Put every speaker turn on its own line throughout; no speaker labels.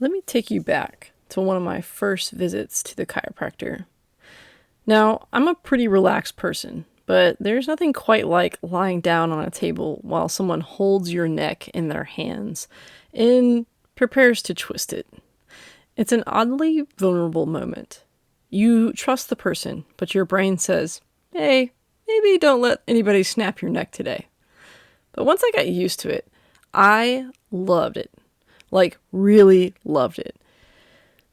Let me take you back to one of my first visits to the chiropractor. Now, I'm a pretty relaxed person, but there's nothing quite like lying down on a table while someone holds your neck in their hands and prepares to twist it. It's an oddly vulnerable moment. You trust the person, but your brain says, hey, maybe don't let anybody snap your neck today. But once I got used to it, I loved it. Like, really loved it.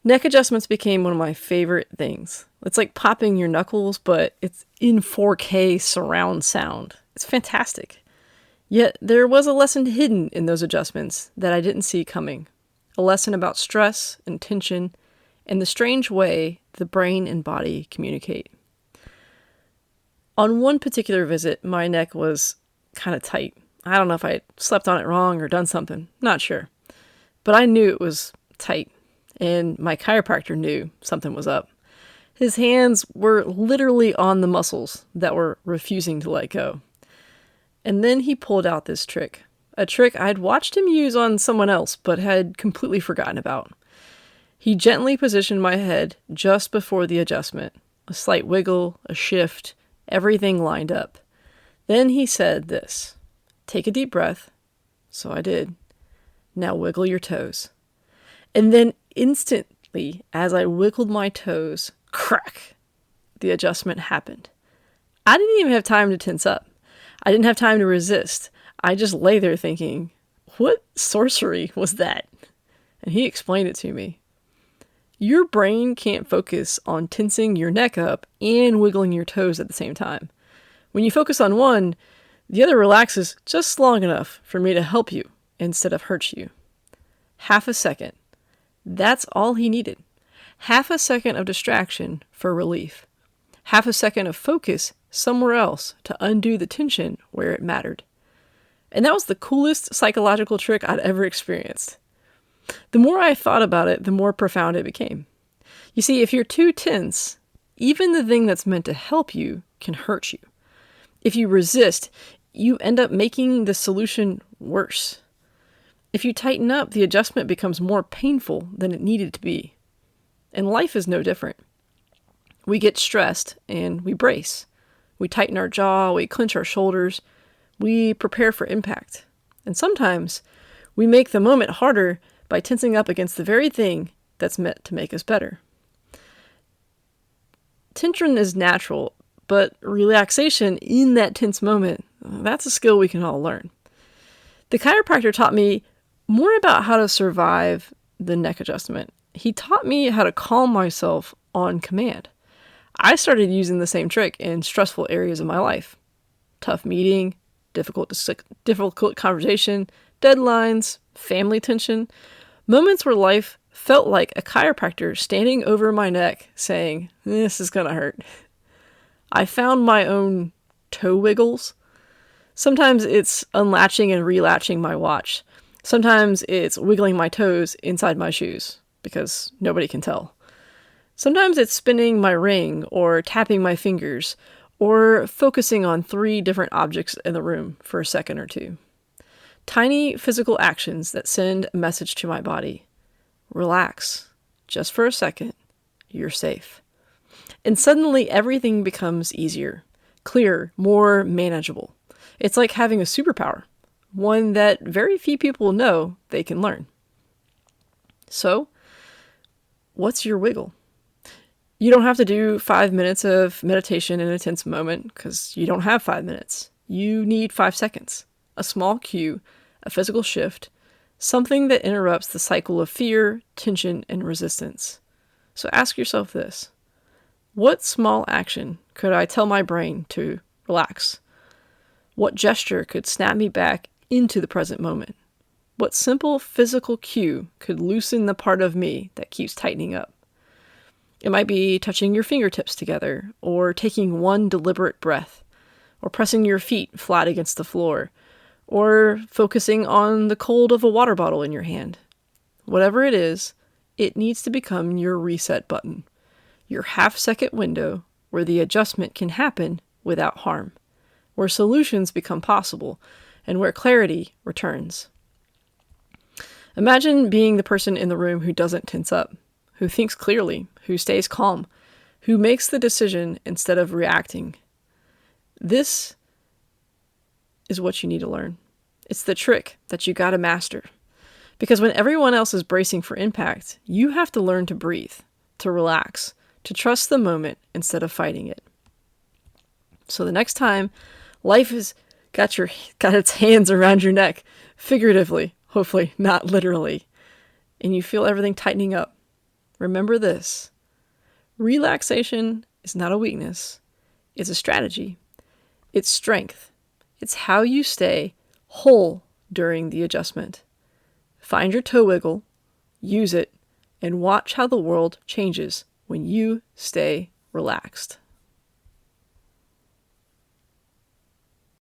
Neck adjustments became one of my favorite things. It's like popping your knuckles, but it's in 4K surround sound. It's fantastic. Yet there was a lesson hidden in those adjustments that I didn't see coming. A lesson about stress and tension and the strange way the brain and body communicate. On one particular visit, my neck was kind of tight. I don't know if I slept on it wrong or done something. Not sure. But I knew it was tight, and my chiropractor knew something was up. His hands were literally on the muscles that were refusing to let go. And then he pulled out this trick, a trick I'd watched him use on someone else but had completely forgotten about. He gently positioned my head just before the adjustment, a slight wiggle, a shift, everything lined up. Then he said this, "Take a deep breath." So I did. "Now wiggle your toes." And then instantly, as I wiggled my toes, crack, the adjustment happened. I didn't even have time to tense up. I didn't have time to resist. I just lay there thinking, what sorcery was that? And he explained it to me. Your brain can't focus on tensing your neck up and wiggling your toes at the same time. When you focus on one, the other relaxes just long enough for me to help you instead of hurt you. Half a second. That's all he needed. Half a second of distraction for relief. Half a second of focus somewhere else to undo the tension where it mattered. And that was the coolest psychological trick I'd ever experienced. The more I thought about it, the more profound it became. You see, if you're too tense, even the thing that's meant to help you can hurt you. If you resist, you end up making the solution worse. If you tighten up, the adjustment becomes more painful than it needed to be. And life is no different. We get stressed and we brace. We tighten our jaw, we clench our shoulders, we prepare for impact. And sometimes we make the moment harder by tensing up against the very thing that's meant to make us better. Tension is natural, but relaxation in that tense moment, that's a skill we can all learn. The chiropractor taught me more about how to survive the neck adjustment. He taught me how to calm myself on command. I started using the same trick in stressful areas of my life. Tough meeting, difficult conversation, deadlines, family tension, moments where life felt like a chiropractor standing over my neck saying, "This is gonna hurt." I found my own toe wiggles. Sometimes it's unlatching and relatching my watch. Sometimes it's wiggling my toes inside my shoes, because nobody can tell. Sometimes it's spinning my ring, or tapping my fingers, or focusing on 3 different objects in the room for a second or two. Tiny physical actions that send a message to my body. Relax. Just for a second. You're safe. And suddenly everything becomes easier, clearer, more manageable. It's like having a superpower, one that very few people know they can learn. So, what's your wiggle? You don't have to do 5 minutes of meditation in a tense moment, because you don't have 5 minutes. You need 5 seconds. A small cue, a physical shift, something that interrupts the cycle of fear, tension, and resistance. So ask yourself this. What small action could I tell my brain to relax? What gesture could snap me back into the present moment? What simple physical cue could loosen the part of me that keeps tightening up? It might be touching your fingertips together, or taking one deliberate breath, or pressing your feet flat against the floor, or focusing on the cold of a water bottle in your hand. Whatever it is, it needs to become your reset button, your half-second window where the adjustment can happen without harm, where solutions become possible, and where clarity returns. Imagine being the person in the room who doesn't tense up, who thinks clearly, who stays calm, who makes the decision instead of reacting. This is what you need to learn. It's the trick that you got to master. Because when everyone else is bracing for impact, you have to learn to breathe, to relax, to trust the moment instead of fighting it. So the next time life has got its hands around your neck, figuratively, hopefully not literally, and you feel everything tightening up, remember this. Relaxation is not a weakness. It's a strategy. It's strength. It's how you stay whole during the adjustment. Find your toe wiggle, use it, and watch how the world changes when you stay relaxed.